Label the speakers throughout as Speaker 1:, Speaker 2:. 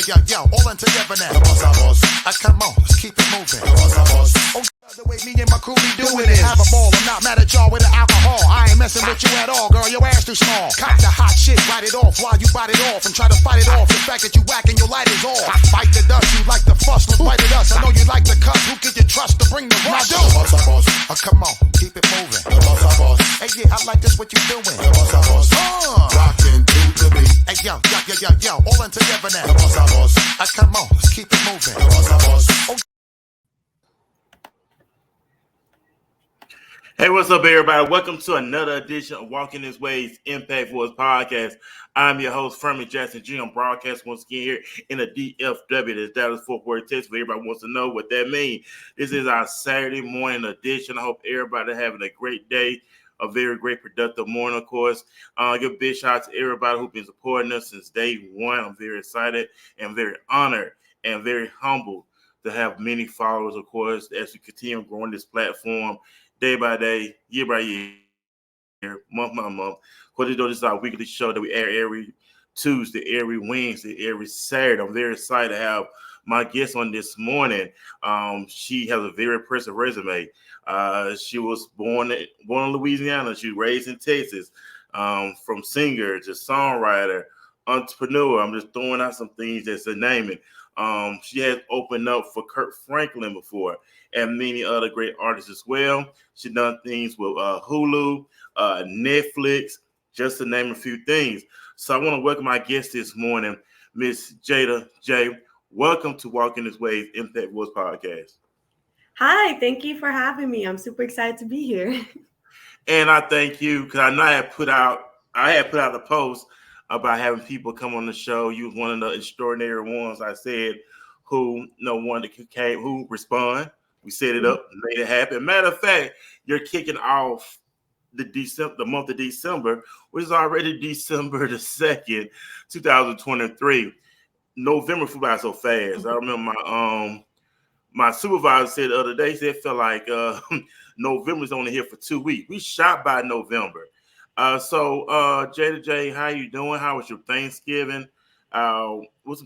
Speaker 1: yo, all into now. Come on, let's keep it moving. Oh, the way me and my crew be doing it. Have a ball, I'm not mad at y'all with the alcohol. I ain't messing with you at all, girl, your ass too small. Cop the hot shit, write it off while you bite it off and try to fight it off. The fact that you whack and your light is off. Fight the dust, you like the fuss, look right at us. I know you like the cuss, who can you trust to bring the rush? Come on, keep it moving. Hey, yeah, I like this, what you doing? Rockin' to the beat. Hey, yo, all in together now. Come on, let's keep it moving. Oh.
Speaker 2: Hey, what's up, everybody? Welcome to another edition of Walking This Way's Impact Force podcast. I'm your host, Fermin Jackson Jr. I'm broadcasting once again here in the DFW, the Dallas-Fort Worth, Texas. Everybody wants to know what that means. This is our Saturday morning edition. I hope everybody having a great day, a very great productive morning, of course. Give a big shout out to everybody who's been supporting us since day one. I'm very excited and very honored and very humbled to have many followers, of course, as we continue growing this platform day by day, year by year, month by month. Of course, this is our weekly show that we air every Tuesday, every Wednesday, every Saturday. I'm very excited to have my guest on this morning. She has a very impressive resume. She was born in Louisiana. She was raised in Texas. From singer to songwriter, entrepreneur. I'm just throwing out some things that's a naming. She has opened up for Kirk Franklin before and many other great artists as well. She's done things with Hulu, Netflix, just to name a few things. So I want to welcome my guest this morning, Miss Jada J. Welcome to Walking This Way's Impact Voice podcast.
Speaker 3: Hi, thank you for having me. I'm super excited to be here.
Speaker 2: And I thank you because I know I had put out a post about having people come on the show. You was one of the extraordinary ones I said who who respond. We set it up, made it happen. Matter of fact, you're kicking off the month of December, which is already December the 2nd, 2023. November flew by so fast. I remember my supervisor said the other day, said it felt like November's only here for 2 weeks. We shot by November. So Jada J, how you doing? How was your Thanksgiving? What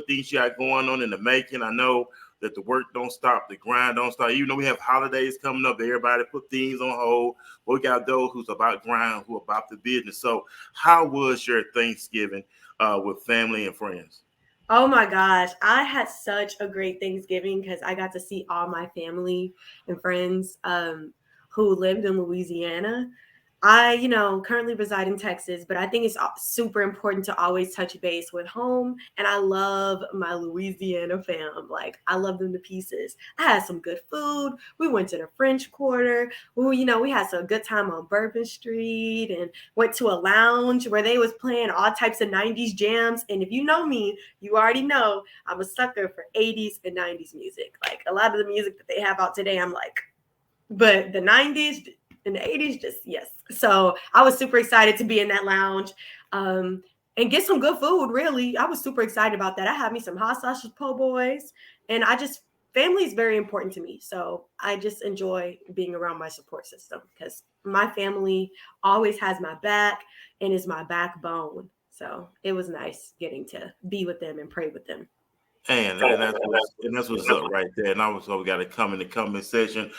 Speaker 2: things you got going on in the making? I know that the work don't stop, the grind don't stop. Even though we have holidays coming up, everybody put things on hold. But we got those who's about grind, who about the business. So how was your Thanksgiving with family and friends?
Speaker 3: Oh my gosh, I had such a great Thanksgiving because I got to see all my family and friends who lived in Louisiana. I, currently reside in Texas, but I think it's super important to always touch base with home. And I love my Louisiana fam. Like, I love them to pieces. I had some good food. We went to the French Quarter. We had some good time on Bourbon Street and went to a lounge where they was playing all types of 90s jams. And if you know me, you already know I'm a sucker for 80s and 90s music. Like, a lot of the music that they have out today, I'm like, but the 90s and the 80s, just yes. So I was super excited to be in that lounge and get some good food, really. I was super excited about that. I had me some hot sausage po' boys, and family is very important to me. So I just enjoy being around my support system because my family always has my back and is my backbone. So it was nice getting to be with them and pray with them.
Speaker 2: And that's what's up right there. And also we got to come in the comment section.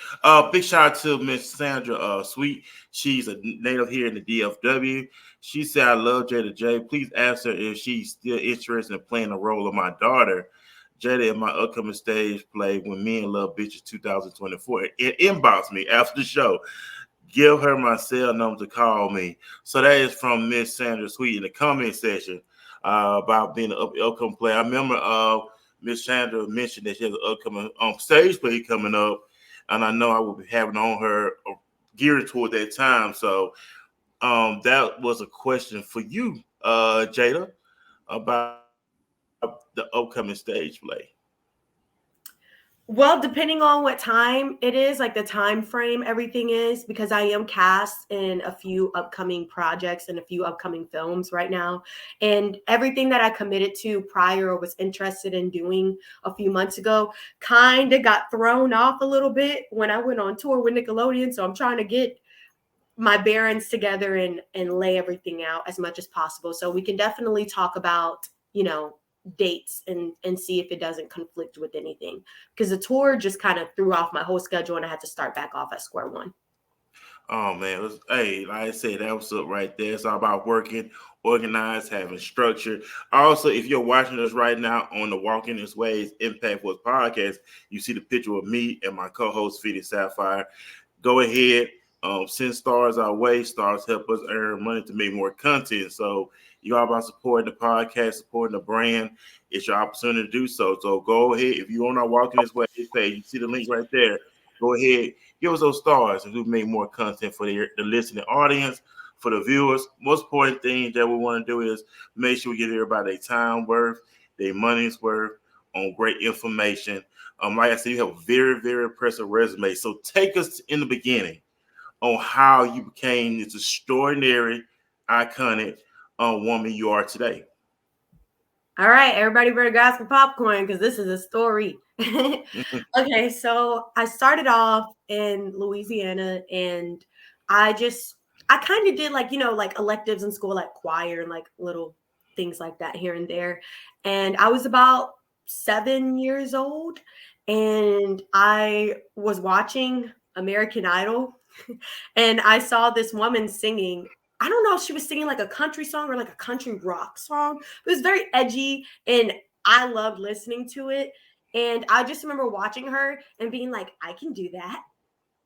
Speaker 2: Big shout out to Miss Sandra Sweet. She's a native here in the DFW. She said, I love Jada J. Please ask her if she's still interested in playing the role of my daughter, Jada, in my upcoming stage play When Men Love Bitches 2024. Inbox me after the show. Give her my cell number to call me. So that is from Miss Sandra Sweet in the comment section about being an upcoming player. I remember Miss Sandra mentioned that she has an upcoming stage play coming up, and I know I will be having on her geared toward that time. So that was a question for you, Jada, about the upcoming stage play.
Speaker 3: Well, depending on what time it is, like the time frame everything is, because I am cast in a few upcoming projects and a few upcoming films right now. And everything that I committed to prior or was interested in doing a few months ago kind of got thrown off a little bit when I went on tour with Nickelodeon. So I'm trying to get my bearings together and lay everything out as much as possible. So we can definitely talk about dates and see if it doesn't conflict with anything, because the tour just kind of threw off my whole schedule and I had to start back off at square one.
Speaker 2: Oh man, hey, like I said, that was up right there. It's all about working, organized, having structure. Also, if you're watching us right now on the Walking This Ways Impact Force podcast, you see the picture of me and my co-host Fiddy Sapphire. Go ahead, send stars our way. Stars help us earn money to make more content. So you all about supporting the podcast, supporting the brand. It's your opportunity to do so. So go ahead. If you're on our Walking This Way page, you see the link right there. Go ahead, give us those stars, and we make more content for the listening audience, for the viewers. Most important thing that we want to do is make sure we give everybody their time worth, their money's worth on great information. Like I said, you have a very, very impressive resume. So take us in the beginning on how you became this extraordinary, iconic woman you are today.
Speaker 3: All right, everybody better grab some popcorn because this is a story. Okay, so I started off in Louisiana, and I kind of did like electives in school, like choir and like little things like that here and there. And I was about 7 years old, and I was watching American Idol, and I saw this woman singing. I don't know if she was singing like a country song or like a country rock song. It was very edgy, and I loved listening to it. And I just remember watching her and being like, I can do that.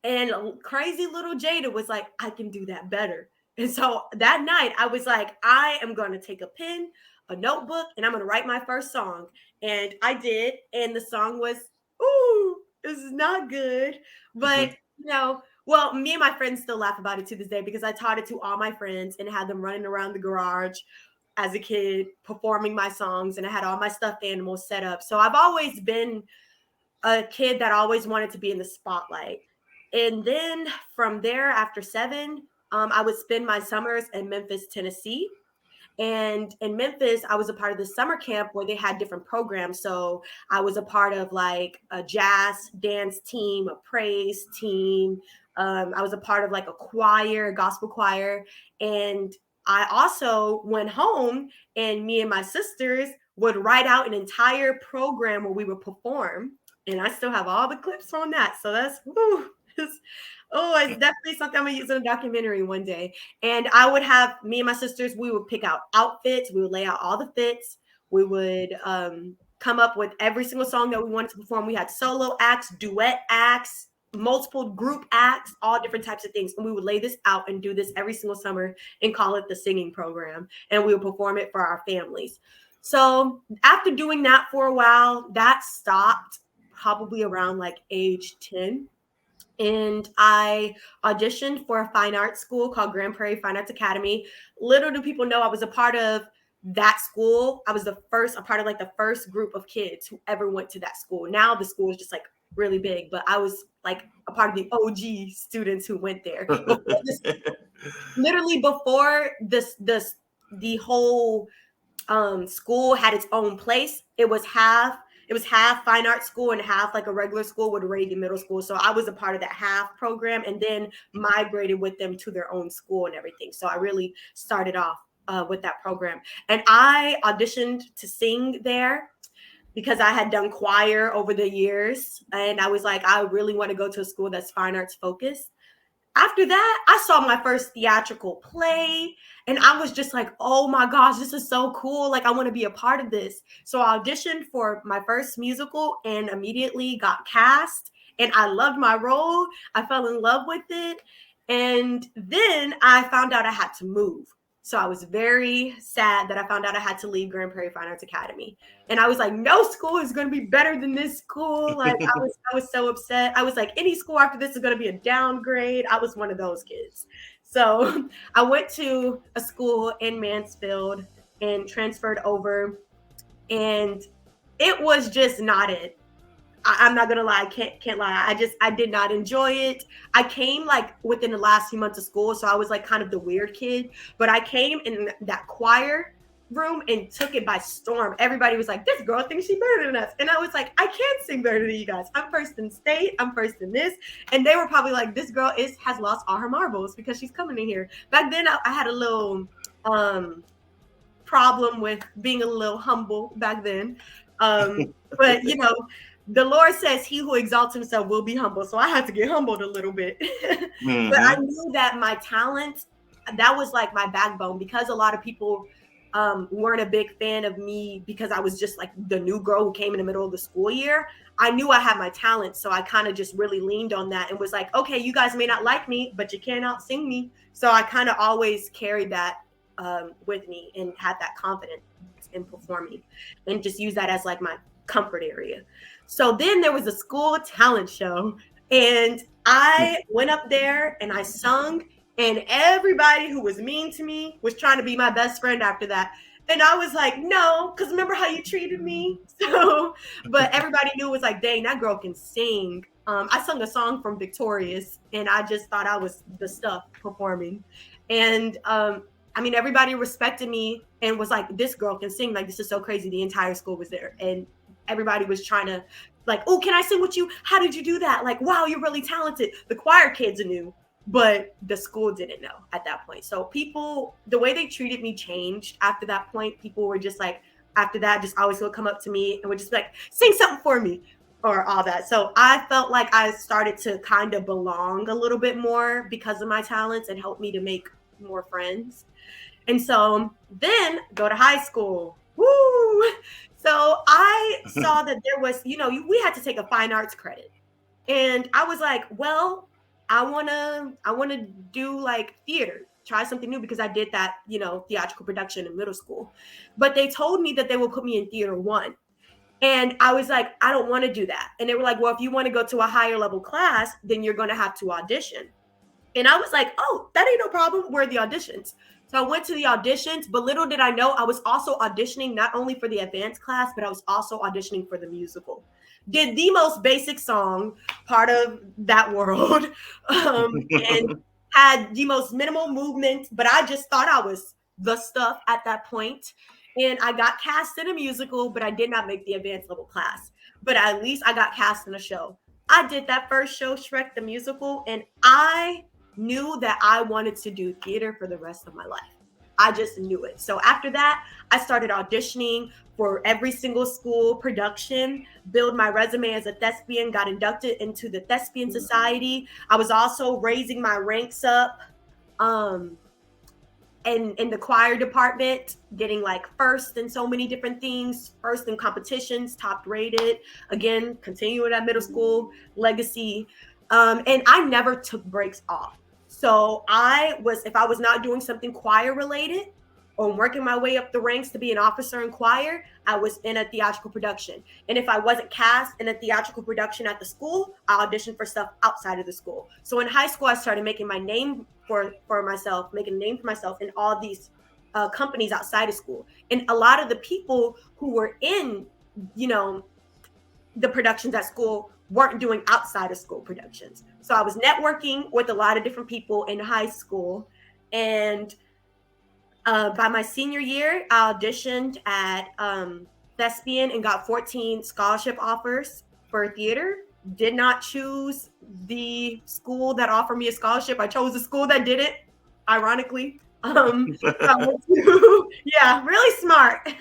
Speaker 3: And crazy little Jada was like, I can do that better. And so that night I was like, I am going to take a pen, a notebook, and I'm going to write my first song. And I did. And the song was, ooh, this is not good. But, well, me and my friends still laugh about it to this day because I taught it to all my friends and had them running around the garage as a kid performing my songs, and I had all my stuffed animals set up. So I've always been a kid that always wanted to be in the spotlight. And then from there, after 7, I would spend my summers in Memphis, Tennessee. And in Memphis, I was a part of the summer camp where they had different programs. So I was a part of like a jazz dance team, a praise team. I was a part of like a choir, a gospel choir. And I also went home, and me and my sisters would write out an entire program where we would perform. And I still have all the clips on that. So that's, it's definitely something I'm going to use in a documentary one day. And I would have me and my sisters, we would pick out outfits. We would lay out all the fits. We would come up with every single song that we wanted to perform. We had solo acts, duet acts, multiple group acts, all different types of things. And we would lay this out and do this every single summer and call it the singing program. And we would perform it for our families. So after doing that for a while, that stopped probably around like age 10. And I auditioned for a fine arts school called Grand Prairie Fine Arts Academy. Little do people know I was a part of that school. I was a part of like the first group of kids who ever went to that school. Now the school is just like really big, but I was like a part of the OG students who went there. Literally before the whole school had its own place. It was half fine art school and half like a regular school with Reagan Middle School. So I was a part of that half program and then migrated with them to their own school and everything. So I really started off with that program. And I auditioned to sing there because I had done choir over the years. And I was like, I really want to go to a school that's fine arts focused. After that, I saw my first theatrical play, and I was just like, oh my gosh, this is so cool. Like, I want to be a part of this. So I auditioned for my first musical and immediately got cast, and I loved my role. I fell in love with it. And then I found out I had to move. So I was very sad that I found out I had to leave Grand Prairie Fine Arts Academy. And I was like, no school is going to be better than this school. Like I was so upset. I was like, any school after this is going to be a downgrade. I was one of those kids. So I went to a school in Mansfield and transferred over. And it was just not it. I'm not gonna lie, can't lie. I did not enjoy it. I came like within the last few months of school, so I was like kind of the weird kid. But I came in that choir room and took it by storm. Everybody was like, "This girl thinks she's better than us," and I was like, "I can't sing better than you guys. I'm first in state. I'm first in this." And they were probably like, "This girl has lost all her marbles because she's coming in here." Back then, I had a little problem with being a little humble back then. But you know, the Lord says he who exalts himself will be humble. So I had to get humbled a little bit. But I knew that my talent, that was like my backbone, because a lot of people weren't a big fan of me because I was just like the new girl who came in the middle of the school year. I knew I had my talent. So I kind of just really leaned on that and was like, okay, you guys may not like me, but you can't out sing me. So I kind of always carried that with me and had that confidence in performing and just use that as like my comfort area. So then there was a school talent show, and I went up there and I sung, and everybody who was mean to me was trying to be my best friend after that. And I was like, no, because remember how you treated me? So, but everybody knew, it was like, dang, that girl can sing. I sung a song from Victorious, and I just thought I was the stuff performing. And I mean, everybody respected me and was like, this girl can sing. Like, this is so crazy. The entire school was there. And everybody was trying to like, oh, can I sing with you? How did you do that? Like, wow, you're really talented. The choir kids knew, but the school didn't know at that point. So people, the way they treated me changed after that point. People were just like, after that, just always would come up to me and would just be like, sing something for me or all that. So I felt like I started to kind of belong a little bit more because of my talents, and helped me to make more friends. And so then go to high school. Woo! So I saw that there was, you know, we had to take a fine arts credit. And I was like, well, I wanna do like theater, try something new, because I did that, you know, theatrical production in middle school. But they told me that they would put me in theater one. And I was like, I don't want to do that. And they were like, well, if you want to go to a higher level class, then you're going to have to audition. And I was like, oh, that ain't no problem. Where are the auditions? So I went to the auditions, but little did I know, I was also auditioning not only for the advanced class, but I was also auditioning for the musical. Did the most basic song, part of that world, and had the most minimal movement, but I just thought I was the stuff at that point. And I got cast in a musical, but I did not make the advanced level class. But at least I got cast in a show. I did that first show, Shrek the Musical, and I knew that I wanted to do theater for the rest of my life. I just knew it. So after that, I started auditioning for every single school production, build my resume as a thespian, got inducted into the Thespian Society. I was also raising my ranks up in the choir department, getting like first in so many different things, first in competitions, top rated, again, continuing at middle school, legacy. And I never took breaks off. So if I was not doing something choir related or working my way up the ranks to be an officer in choir, I was in a theatrical production. And if I wasn't cast in a theatrical production at the school, I auditioned for stuff outside of the school. So in high school, I started making my name for myself, making a name for myself in all these companies outside of school. And a lot of the people who were in, you know, the productions at school weren't doing outside of school productions. So I was networking with a lot of different people in high school. And by my senior year, I auditioned at Thespian and got 14 scholarship offers for theater. Did not choose the school that offered me a scholarship. I chose the school that did it, ironically. Yeah, really smart.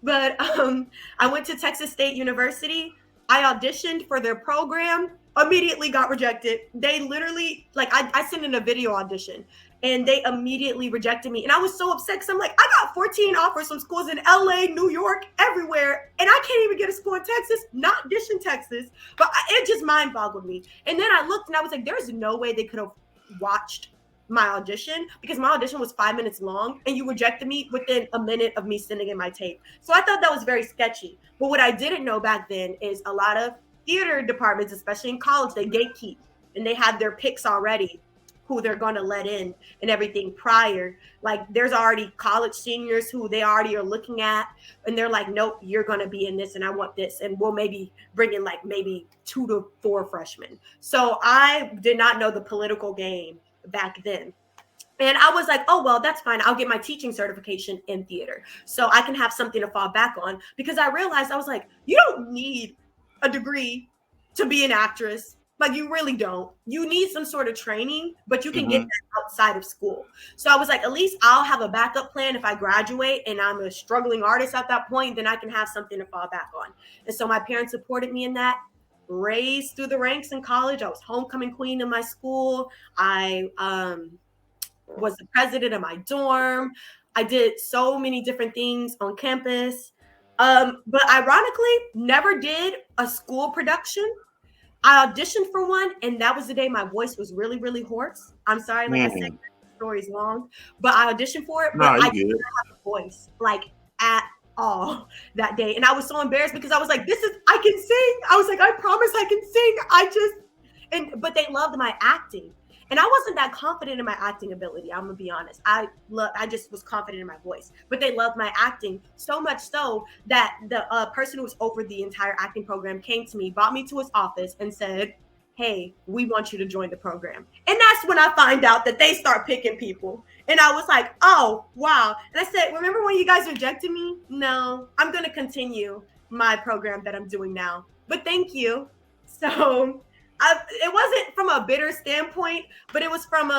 Speaker 3: But I went to Texas State University. I auditioned for their program, immediately got rejected. They literally, like, I sent in a video audition and they immediately rejected me. And I was so upset because I'm like, I got 14 offers from schools in LA, New York, everywhere. And I can't even get a school in Texas, not Dish in Texas. But it just mind boggled me. And then I looked and I was like, there's no way they could have watched my audition, because my audition was 5 minutes long and you rejected me within a minute of me sending in my tape. So I thought that was very sketchy. But what I didn't know back then is a lot of theater departments, especially in college, they gatekeep and they have their picks already, who they're going to let in and everything prior. Like there's already college seniors who they already are looking at and they're like, nope, you're going to be in this and I want this. And we'll maybe bring in like maybe 2 to 4 freshmen. So I did not know the political game back then. And I was like, oh, well, that's fine. I'll get my teaching certification in theater so I can have something to fall back on, because I realized, I was like, you don't need a degree to be an actress. Like, you really don't. You need some sort of training, but you can get
Speaker 2: Mm-hmm.
Speaker 3: that outside of school. So I was like, at least I'll have a backup plan if I graduate and I'm a struggling artist at that point, then I can have something to fall back on. And so my parents supported me in that. Raised through the ranks in college. I was homecoming queen in my school. I was the president of my dorm. I did so many different things on campus. But ironically, never did a school production. I auditioned for one, and that was the day my voice was really, really hoarse. I'm sorry, like I said,
Speaker 2: Mm-hmm.
Speaker 3: the story's long, but I auditioned for it, but
Speaker 2: No,
Speaker 3: I
Speaker 2: you
Speaker 3: didn't
Speaker 2: good.
Speaker 3: have a voice, like at all that day. And I was so embarrassed because I was like, I can sing. I was like, I promise I can sing. But they loved my acting. And I wasn't that confident in my acting ability. I'm gonna be honest. I just was confident in my voice, but they loved my acting so much so that the person who was over the entire acting program came to me, brought me to his office, and said, "Hey, we want you to join the program." And that's when I find out that they start picking people. And I was like, "Oh, wow." And I said, "Remember when you guys rejected me? No, I'm gonna continue my program that I'm doing now. But thank you." So it wasn't from a bitter standpoint, but it was from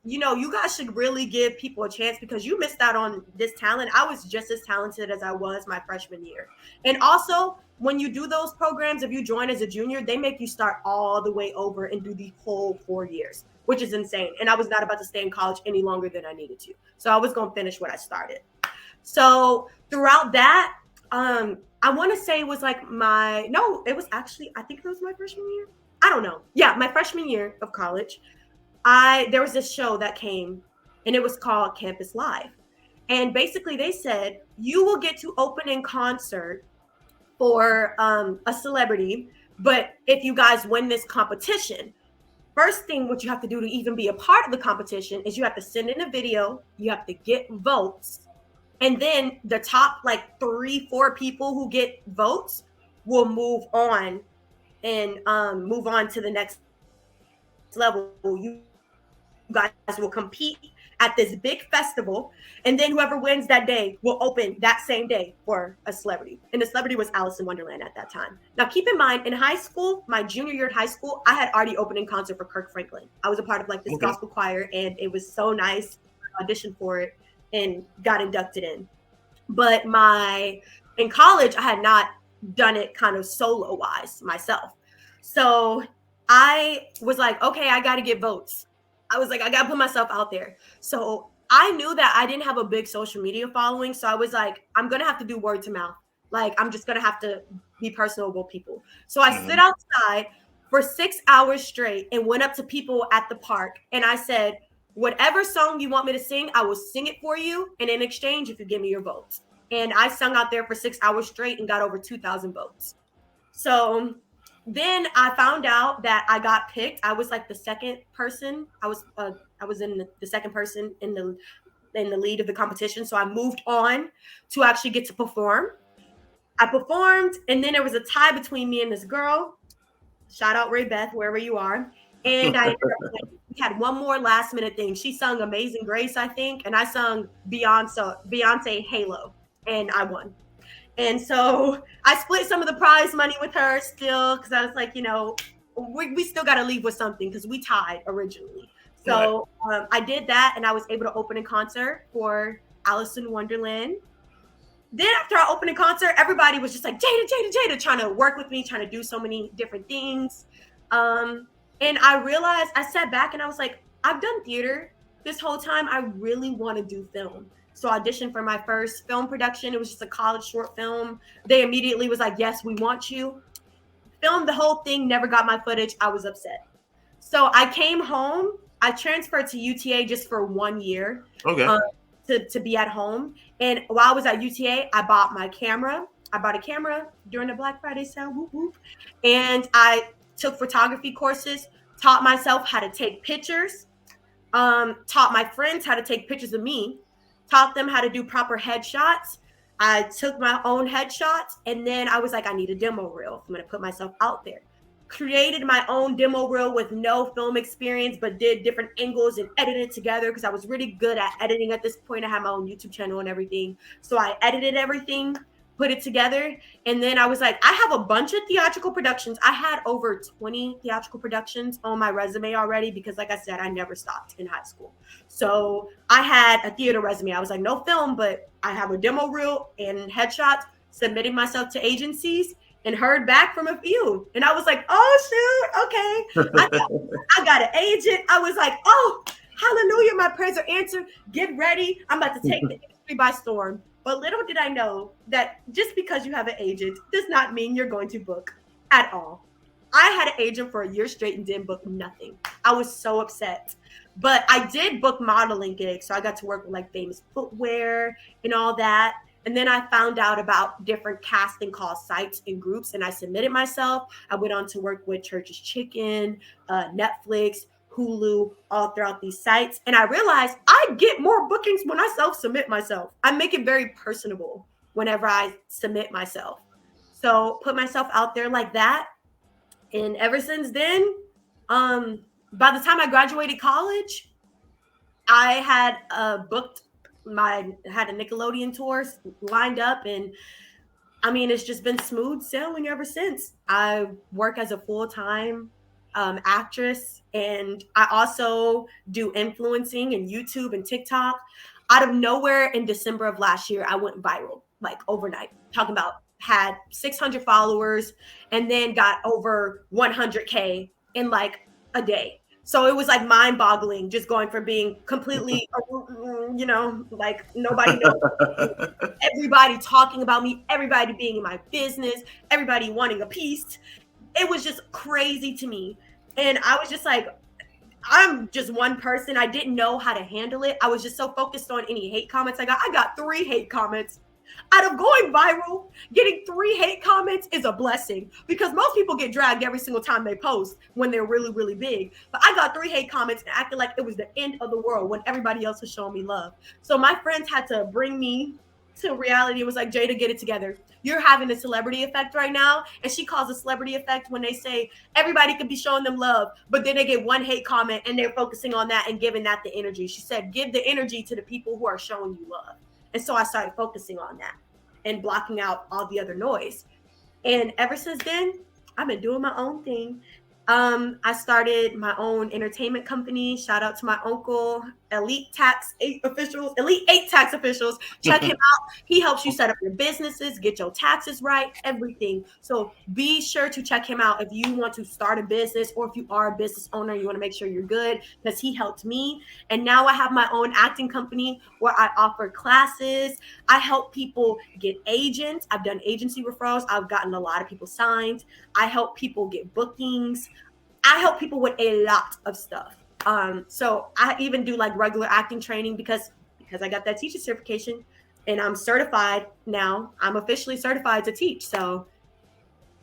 Speaker 3: you guys should really give people a chance because you missed out on this talent. I was just as talented as I was my freshman year. And also, when you do those programs, if you join as a junior, they make you start all the way over and do the whole 4 years, which is insane. And I was not about to stay in college any longer than I needed to. So I was going to finish what I started. So throughout that, I want to say it was like it was actually, I think it was my freshman year. I don't know. Yeah, my freshman year of college, there was this show that came, and it was called Campus Live. And basically they said, you will get to open in concert for a celebrity, but if you guys win this competition, first thing what you have to do to even be a part of the competition is you have to send in a video, you have to get votes, and then the top like 3-4 people who get votes will move on and move on to the next level. You guys will compete at this big festival, and then whoever wins that day will open that same day for a celebrity. And the celebrity was Alice in Wonderland at that time. Now, keep in mind, in high school, my junior year of high school, I had already opened in concert for Kirk Franklin. I was a part of like this
Speaker 2: Okay.
Speaker 3: gospel choir, and it was so nice. I auditioned for it and got inducted in. But in college, I had not done it kind of solo wise myself. So I was like, okay, I got to get votes. I was like, I got to put myself out there. So I knew that I didn't have a big social media following. So I was like, I'm going to have to do word to mouth. Like, I'm just going to have to be personable people. So I
Speaker 2: Mm-hmm.
Speaker 3: stood outside for 6 hours straight and went up to people at the park. And I said, whatever song you want me to sing, I will sing it for you. And in exchange, if you give me your votes. And I sung out there for 6 hours straight and got over 2,000 votes. So then I found out that I got picked. I was like the second person. I was in the second person in the lead of the competition. So I moved on to actually get to perform. I performed, and then there was a tie between me and this girl. Shout out Ray Beth, wherever you are. And we had one more last minute thing. She sung Amazing Grace, I think, and I sung Beyonce Halo, and I won. And so I split some of the prize money with her still because I was like, we still got to leave with something because we tied originally. So I did that, and I was able to open a concert for Alice in Wonderland. Then after I opened a concert, everybody was just like, Jada, trying to work with me, trying to do so many different things. And I realized, I sat back and I was like, I've done theater this whole time. I really want to do film. So I auditioned for my first film production. It was just a college short film. They immediately was like, yes, we want you. Filmed the whole thing, never got my footage. I was upset. So I came home. I transferred to UTA just for 1 year.
Speaker 2: Okay.
Speaker 3: To be at home. And while I was at UTA, I bought my camera. I bought a camera during the Black Friday sale, whoop, whoop. And I took photography courses, taught myself how to take pictures, taught my friends how to take pictures of me, taught them how to do proper headshots. I took my own headshots, and then I was like, I need a demo reel. I'm going to put myself out there. Created my own demo reel with no film experience, but did different angles and edited it together because I was really good at editing at this point. I had my own YouTube channel and everything. So I edited everything, put it together. And then I was like, I have a bunch of theatrical productions. I had over 20 theatrical productions on my resume already because, like I said, I never stopped in high school. So I had a theater resume. I was like, no film, but I have a demo reel and headshots, submitting myself to agencies and heard back from a few. And I was like, oh, shoot, okay. I got an agent. I was like, oh, hallelujah, my prayers are answered. Get ready. I'm about to take the industry by storm. But little did I know that just because you have an agent does not mean you're going to book at all. I had an agent for a year straight and didn't book nothing. I was so upset. But I did book modeling gigs. So I got to work with like famous footwear and all that. And then I found out about different casting call sites and groups, and I submitted myself. I went on to work with Church's Chicken, Netflix, Hulu, all throughout these sites. And I realized I get more bookings when I self-submit myself. I make it very personable whenever I submit myself. So put myself out there like that. And ever since then, by the time I graduated college, I had had a Nickelodeon tour lined up, and I mean, it's just been smooth sailing ever since. I work as a full-time actress, and I also do influencing and YouTube and TikTok. Out of nowhere in December of last year, I went viral, like overnight. Talking about had 600 followers and then got over 100K in like a day. So it was like mind-boggling, just going from being completely, like nobody knows, everybody talking about me, everybody being in my business, everybody wanting a piece. It was just crazy to me. And I was just like, I'm just one person. I didn't know how to handle it. I was just so focused on any hate comments I got. I got 3 hate comments. Out of going viral, getting 3 hate comments is a blessing because most people get dragged every single time they post when they're really, really big. But I got 3 hate comments and acted like it was the end of the world when everybody else was showing me love. So my friends had to bring me to reality. It was like, Jada, get it together. You're having a celebrity effect right now. And she calls a celebrity effect when they say everybody could be showing them love, but then they get 1 hate comment and they're focusing on that and giving that the energy. She said, give the energy to the people who are showing you love. And so I started focusing on that and blocking out all the other noise. And ever since then, I've been doing my own thing. I started my own entertainment company. Shout out to my uncle, Elite 8 tax officials. Check him out. He helps you set up your businesses, get your taxes right, everything. So be sure to check him out if you want to start a business or if you are a business owner, you want to make sure you're good because he helped me. And now I have my own acting company where I offer classes. I help people get agents. I've done agency referrals. I've gotten a lot of people signed. I help people get bookings. I help people with a lot of stuff. So I even do like regular acting training because I got that teacher certification and I'm certified now. I'm officially certified to teach. So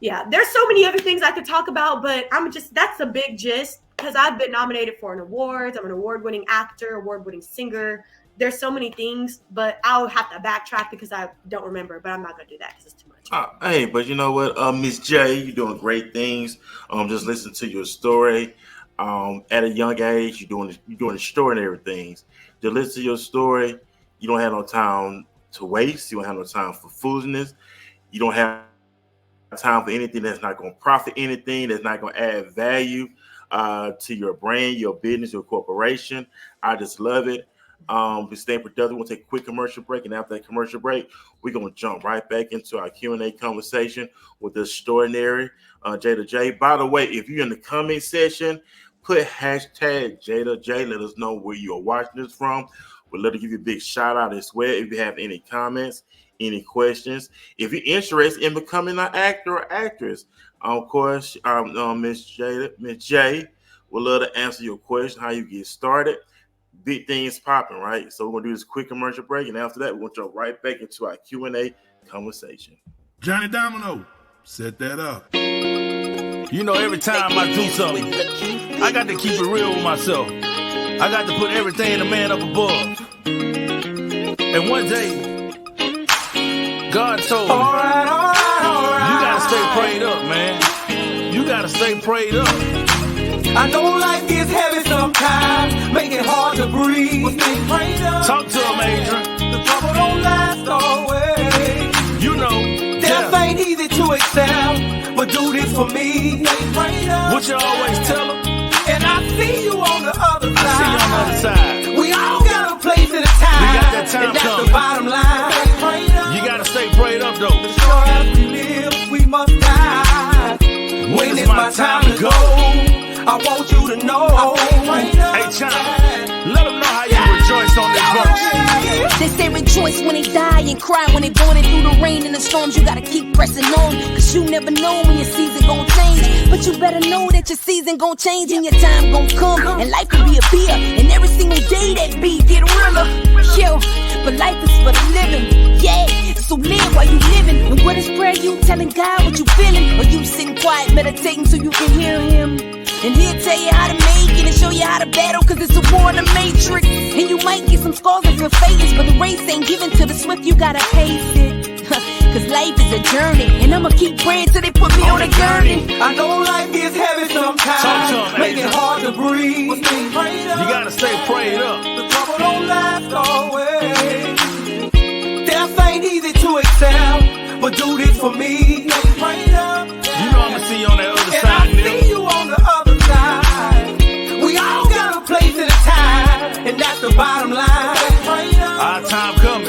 Speaker 3: yeah, there's so many other things I could talk about, but that's a big gist because I've been nominated for an award. I'm an award-winning actor, award-winning singer. There's so many things, but I'll have to backtrack because I don't remember, but I'm not going to do that because it's too much.
Speaker 2: Hey, but you know what, Miss J, you're doing great things. Just listen to your story. At a young age, you're doing extraordinary things. To listen to your story, you don't have no time to waste. You don't have no time for foolishness. You don't have time for anything that's not going to profit anything, that's not going to add value to your brand, your business, your corporation. I just love it. We stay productive. We'll take a quick commercial break, and after that commercial break, we're gonna jump right back into our Q&A conversation with the extraordinary Jada J. By the way, if you're in the comment section, put hashtag Jada J. Let us know where you are watching this from. We'd love to give you a big shout out as well. If you have any comments, any questions, if you're interested in becoming an actor or actress, of course, Miss J would love to answer your question, how you get started. Big things popping, right? So we're gonna do this quick commercial break, and after that, we're gonna jump right back into our Q&A conversation.
Speaker 4: Johnny Domino, set that up.
Speaker 5: You know, every time I do something, I got to keep it real with myself. I got to put everything a man up above. And one day, God told me, you gotta stay prayed up, man. You gotta stay prayed up.
Speaker 6: I know life gets heavy sometimes, make it hard to breathe. But stay prayed up.
Speaker 5: Talk to him, Adrian.
Speaker 6: The trouble don't last always.
Speaker 5: You know.
Speaker 6: me.
Speaker 5: What you always tell them?
Speaker 6: And I see you on the other side.
Speaker 5: I see you on the other side.
Speaker 6: We all got a place at a time.
Speaker 5: We got that time
Speaker 6: and that's
Speaker 5: coming.
Speaker 6: the bottom line.
Speaker 5: You gotta stay prayed up though.
Speaker 6: Sure as we live, we must die. When it's my time to go, I want you to know.
Speaker 5: Hey, China, let them know how you rejoice on this verse.
Speaker 7: They say rejoice when they die and cry when they going through the rain and the storms. You gotta keep pressing on, cause you never know when your season gon' change. But you better know that your season gon' change and your time gon' come. And life could be a beer, and every single day that beat get realer. Yo, but life is for the living, yeah. So live while you living. And what is prayer? You telling God what you feeling, or you sitting quiet meditating so you can hear Him. And He'll tell you how to make it and show you how to battle, cause it's a war in the matrix. And you might get some scars and some failures, but the race ain't given to the swift, you gotta pace it. Cause life is a journey, and I'ma keep praying till they put me on a gurney.
Speaker 6: I know life is heavy sometimes, make it hard to breathe.
Speaker 5: You gotta stay prayed up.
Speaker 6: The trouble don't last always. Death ain't easy to accept, but do this for me.
Speaker 5: You know I'ma see you on that other
Speaker 6: And
Speaker 5: side,
Speaker 6: I see you on the other side. We all got a place at a time, and that's the bottom line.
Speaker 5: Our time coming.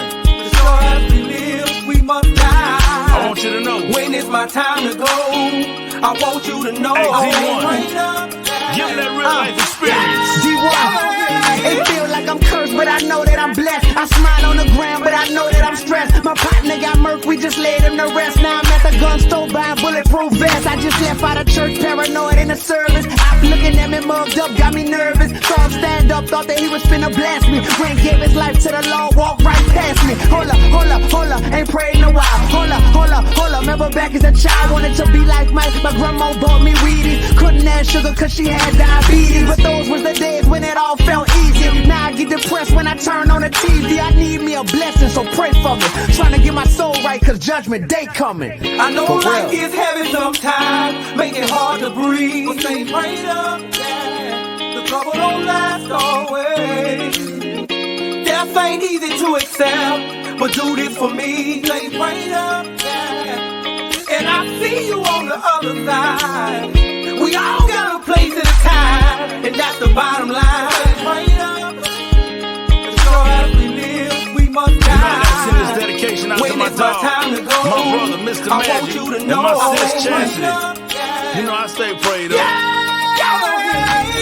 Speaker 6: Sure as we live, we must die.
Speaker 5: I want you to know.
Speaker 6: When it's my time to go, I want you to know.
Speaker 5: Hey, D1, give me that real life experience.
Speaker 8: D1, it feel like I'm cursed, but I know that I'm blessed. I smile on the ground, but I know that I'm stressed. My partner got murked, we just laid him to rest. Now I'm at the gun store buying bulletproof vests. I just left out of church, paranoid in the service. I'm looking at me mugged up, got me nervous. Saw him stand up, thought that he was finna blast me. Ran, gave his life to the Lord, walked right past me. Hold up, ain't prayed in a while. Hold up, remember back as a child, wanted to be like Mike. My grandma bought me Wheaties, couldn't add sugar cause she had diabetes. But those was the days when it all felt easy. Now I get depressed when I turn on the TV. I need me a blessing, so pray for me. Trying to get my soul right cause judgment day coming.
Speaker 6: I know life is heavy sometimes, make it hard to breathe. But stay prayed up, yeah. The trouble don't last always. Death ain't easy to accept, but do this for me. Stay prayed up, yeah. And I see you on the other side. We all got a place at a time, and that's the bottom line. Stay prayed up. Sure as we live, we must die.
Speaker 5: You know, I gotta send this dedication out to my dog,
Speaker 6: time to go,
Speaker 5: my brother, Mr.
Speaker 6: I want
Speaker 5: Magic,
Speaker 6: you to
Speaker 5: and
Speaker 6: know.
Speaker 5: my sis, Chastity. You know I stay prayed up.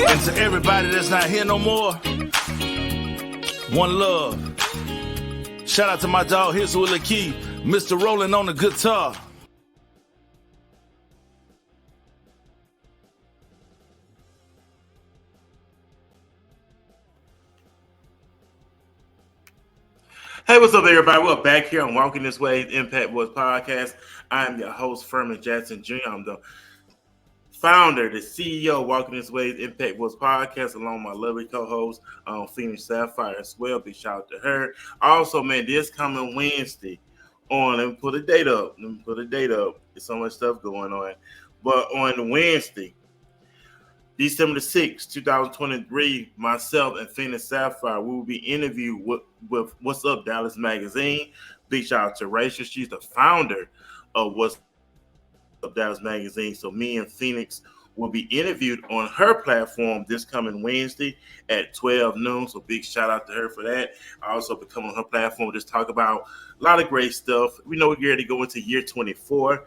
Speaker 5: And to everybody that's not here no more, one love. Shout out to my dog, His Willa Key, Mr. Rollin' on the guitar.
Speaker 2: Hey, what's up, everybody? We're back here on Walking This Way Impact Boys Podcast. I'm your host, Furman Jackson Jr. I'm the founder, the CEO of Walking This Way Impact Boys Podcast, along with my lovely co-host, Phoenix Sapphire as well. Big shout out to her. Also, man, this coming Wednesday let me put a date up. There's so much stuff going on. But on Wednesday, December the 6th, 2023, myself and Phoenix Sapphire, we will be interviewed with What's Up Dallas Magazine. Big shout out to Rachel. She's the founder of What's Up Dallas Magazine. So me and Phoenix will be interviewed on her platform this coming Wednesday at 12 noon. So big shout out to her for that. I also become on her platform, just talk about a lot of great stuff. We know we're ready to go into year 24.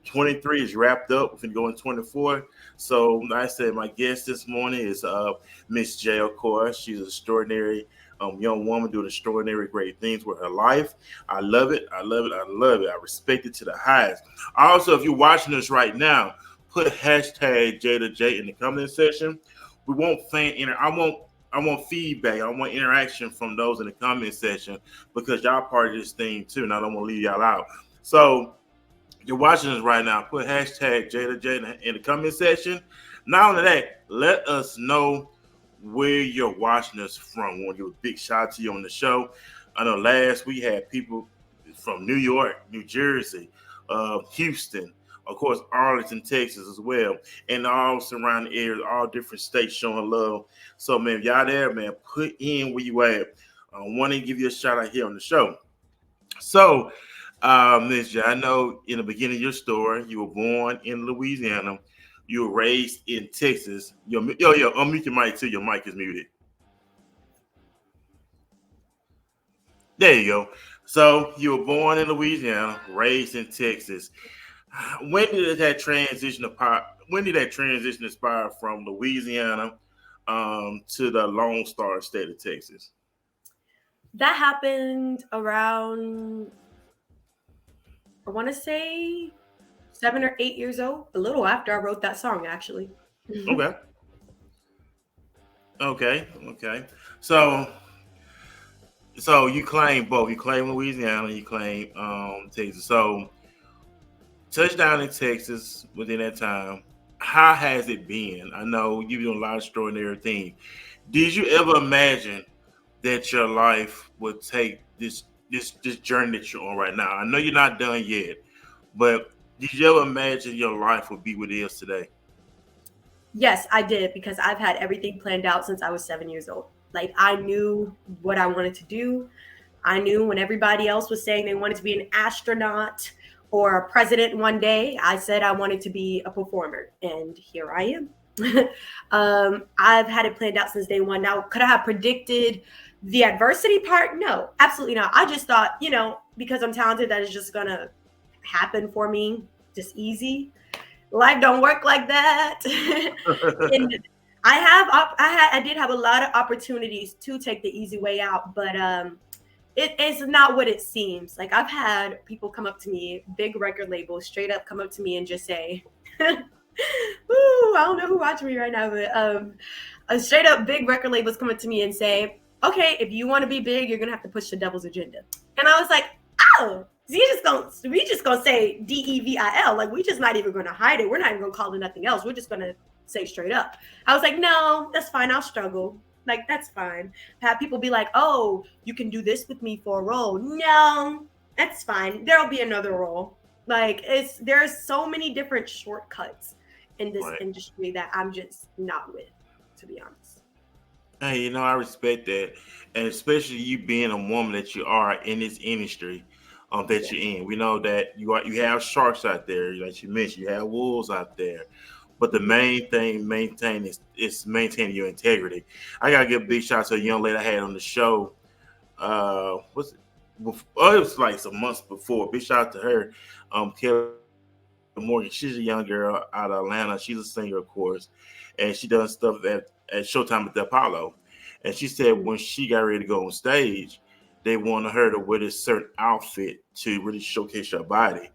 Speaker 2: 23 is wrapped up. We're going to go in 24. So like I said, my guest this morning is Miss J, of course. She's an extraordinary young woman doing extraordinary great things with her life. I love it. I respect it to the highest. Also, if you're watching this right now, put hashtag J2J in the comment section. We want I want feedback. I want interaction from those in the comment section because y'all part of this thing too, and I don't want to leave y'all out. So you're watching this right now, put hashtag J2J in the comment section. Not only that, let us know where you're watching us from. We want to give a big shout out to you on the show. I know last we had people from New York, New Jersey, Houston, of course, Arlington, Texas as well, and all surrounding areas, all different states showing love. So, man, if y'all there, man, put in where you at. I want to give you a shout out here on the show. So, Miss J, I know in the beginning of your story, you were born in Louisiana. You were raised in Texas. Unmute your mic too. Your mic is muted. There you go. So you were born in Louisiana, raised in Texas. When did that transition apart? When did that transition aspire from Louisiana to the Lone Star State of Texas?
Speaker 3: That happened around, I want to say 7 or 8 years old, a little after I wrote that song, actually.
Speaker 2: Okay, okay. So, so you claim both. You claim Louisiana. You claim Texas. So, touchdown in Texas within that time. How has it been? I know you've done a lot of extraordinary things. Did you ever imagine that your life would take this journey that you're on right now? I know you're not done yet, but did you ever imagine your life would be what it is today?
Speaker 3: Yes, I did, because I've had everything planned out since I was 7 years old. Like, I knew what I wanted to do. I knew when everybody else was saying they wanted to be an astronaut or a president one day, I said I wanted to be a performer, and here I am. I've had it planned out since day one. Now, could I have predicted the adversity part? No, absolutely not. I just thought, because I'm talented, that is just gonna happen for me, just easy. Life don't work like that. And I did have a lot of opportunities to take the easy way out, but it's not what it seems. Like, I've had people come up to me, big record labels, straight up come up to me and just say, "Ooh, I don't know who watching me right now, but a straight up big record labels come up to me and say, okay, if you want to be big, you're gonna have to push the devil's agenda." And I was like, oh, so we just gonna say DEVIL, like, we just not even gonna hide it. We're not even gonna call it nothing else. We're just gonna say straight up. I was like, no, that's fine. I'll struggle. Like, that's fine. Have people be like, oh, you can do this with me for a role. No, that's fine. There'll be another role. Like, there's so many different shortcuts in this
Speaker 2: Right.
Speaker 3: industry that I'm just not with, to be honest.
Speaker 2: Hey, I respect that, and especially you being a woman that you are in this industry, that
Speaker 3: Yeah.
Speaker 2: you're in. We know that you have sharks out there, like you mentioned, you have wolves out there, but the
Speaker 3: Mhm.
Speaker 2: main thing is maintaining your integrity. I gotta give a big shout out to a young lady I had on the show. Was it? It was like some months before. Big shout out to her, Kelly Morgan. She's a young girl out of Atlanta. She's a singer, of course, and she does stuff at Showtime at the Apollo. And she said when she got ready to go on stage, they wanted her to wear this certain outfit to really showcase her body.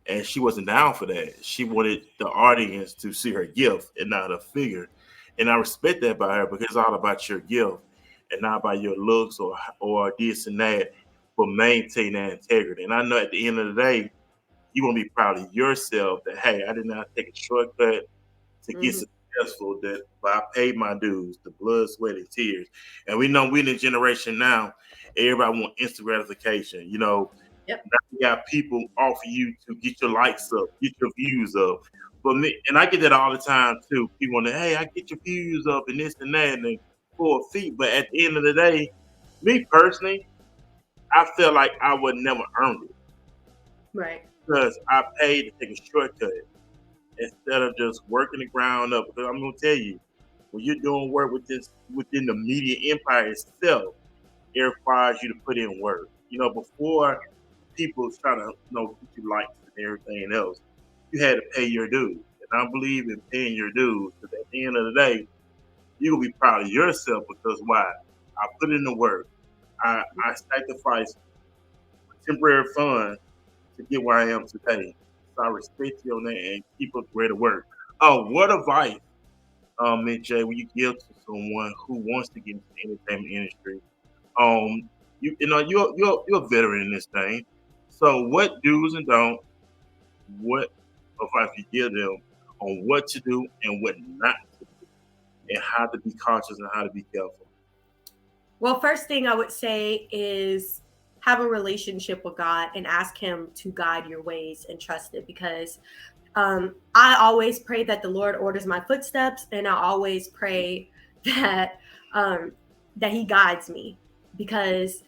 Speaker 2: And she wasn't down for that. She wanted the audience to see her gift and not her figure. And I respect that about her because it's all about your gift and not about your looks or this and that, but maintain that integrity. And I know at the end of the day, you want to be proud of yourself that, hey, I did not take a shortcut to get
Speaker 3: Mhm.
Speaker 2: successful, that but I paid my dues, the blood, sweat, and tears. And we know we in the generation now, everybody want instant gratification.
Speaker 3: Yep.
Speaker 2: Now you got people offer you to get your likes up, get your views up. But me, and I get that all the time too. People want to, hey, I get your views up and this and that and then for a fee. But at the end of the day, me personally, I feel like I would never earn it
Speaker 3: Right.
Speaker 2: because I paid to take a shortcut instead of just working the ground up. Because I'm gonna tell you, when you're doing work within the media empire itself, it requires you to put in work. Before people try to get you likes and everything else, you had to pay your dues. And I believe in paying your dues because at the end of the day, you're gonna be proud of yourself because why? I put in the work. I sacrificed temporary funds to get where I am today. So I respect you on that and keep up great work. Oh, what advice, Miss J, will you give to someone who wants to get into the entertainment industry? Um, you're a veteran in this thing. So what do's and don'ts, what advice you give them on what to do and what not to do, and how to be cautious and how to be careful.
Speaker 3: Well, first thing I would say is have a relationship with God and ask Him to guide your ways and trust it, because I always pray that the Lord orders my footsteps, and I always pray that um, that He guides me, because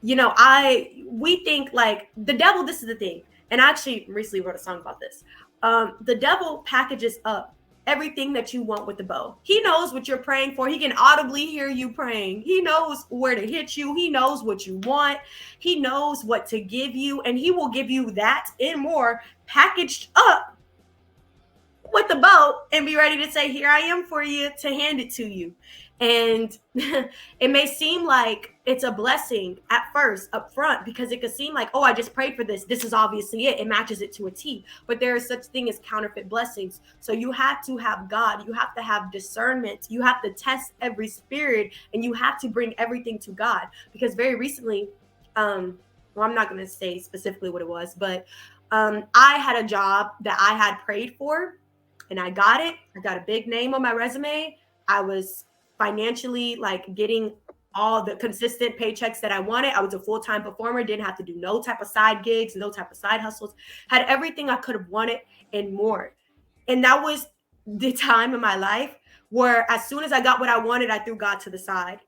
Speaker 3: we think like the devil, this is the thing. And I actually recently wrote a song about this. The devil packages up everything that you want with the bow. He knows what you're praying for. He can audibly hear you praying. He knows where to hit you. He knows what you want. He knows what to give you, and he will give you that and more packaged up with the bow and be ready to say, here I am for you, to hand it to you. And it may seem like it's a blessing at first up front, because it could seem like, oh, I just prayed for this. This is obviously it. It matches it to a T. But there is such thing as counterfeit blessings. So you have to have God. You have to have discernment. You have to test every spirit, and you have to bring everything to God. Because very recently, I'm not going to say specifically what it was, but I had a job that I had prayed for, and I got it. I got a big name on my resume. I was financially like getting all the consistent paychecks that I wanted. I was a full-time performer, didn't have to do no type of side gigs, no type of side hustles, had everything I could have wanted and more. And that was the time in my life where as soon as I got what I wanted, I threw God to the side.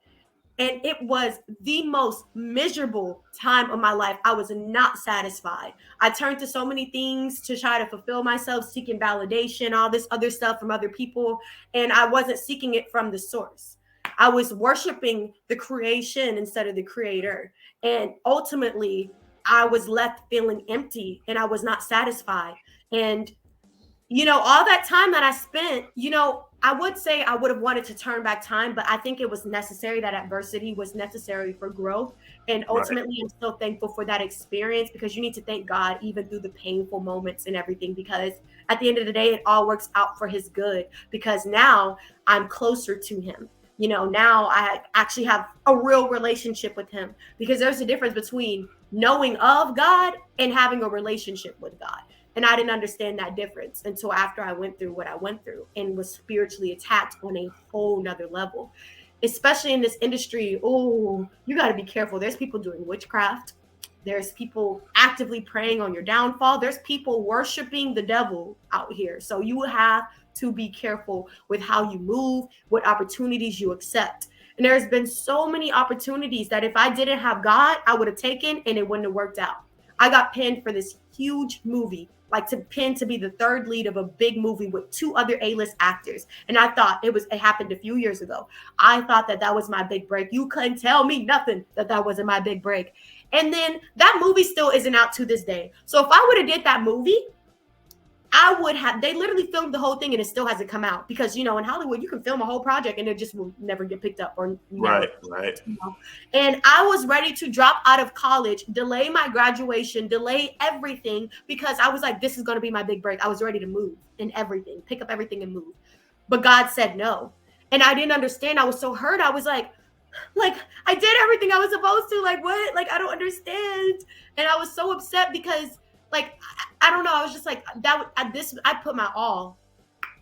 Speaker 3: And it was the most miserable time of my life. I was not satisfied. I turned to so many things to try to fulfill myself, seeking validation, all this other stuff from other people. And I wasn't seeking it from the source. I was worshiping the creation instead of the creator. And ultimately, I was left feeling empty and I was not satisfied. And all that time that I spent, I would say I would have wanted to turn back time, but I think it was necessary. That adversity was necessary for growth. And ultimately, I'm so thankful for that experience, because you need to thank God even through the painful moments and everything, because at the end of the day, it all works out for his good, because now I'm closer to him. Now I actually have a real relationship with him, because there's a difference between knowing of God and having a relationship with God. And I didn't understand that difference until after I went through what I went through and was spiritually attacked on a whole nother level, especially in this industry. Oh, you got to be careful. There's people doing witchcraft. There's people actively preying on your downfall. There's people worshiping the devil out here. So you have to be careful with how you move, what opportunities you accept. And there's been so many opportunities that if I didn't have God, I would have taken, and it wouldn't have worked out. I got pinned for this huge movie, like to be the third lead of a big movie with 2 other A-list actors. And I thought it happened a few years ago. I thought that was my big break. You couldn't tell me nothing that wasn't my big break. And then that movie still isn't out to this day. So if I would have did that movie, they literally filmed the whole thing and it still hasn't come out, because, in Hollywood, you can film a whole project and it just will never get picked up or never.
Speaker 2: Right.
Speaker 3: And I was ready to drop out of college, delay my graduation, delay everything, because I was like, this is going to be my big break. I was ready to move and everything, pick up everything and move. But God said no. And I didn't understand. I was so hurt. I was like, I did everything I was supposed to. Like, what? Like, I don't understand. And I was so upset because, like, I don't know. I was just like, I put my all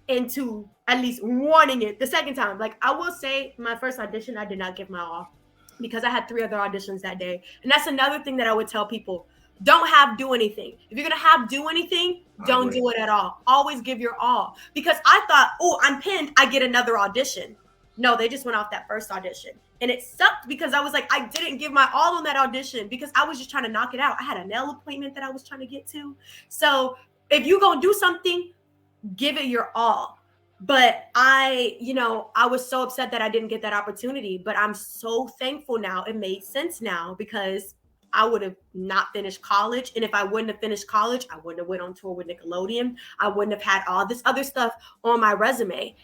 Speaker 3: into at least wanting it the second time. Like, I will say my first audition, I did not give my all, because I had 3 other auditions that day. And that's another thing that I would tell people. Don't do anything. If you're going to do anything, don't do it at all. Always give your all. Because I thought, oh, I'm pinned, I get another audition. No, they just went off that first audition. And it sucked, because I was like, I didn't give my all on that audition, because I was just trying to knock it out. I had a nail appointment that I was trying to get to. So if you're going to do something, give it your all. But I was so upset that I didn't get that opportunity. But I'm so thankful now. It made sense now, because I would have not finished college. And if I wouldn't have finished college, I wouldn't have went on tour with Nickelodeon. I wouldn't have had all this other stuff on my resume,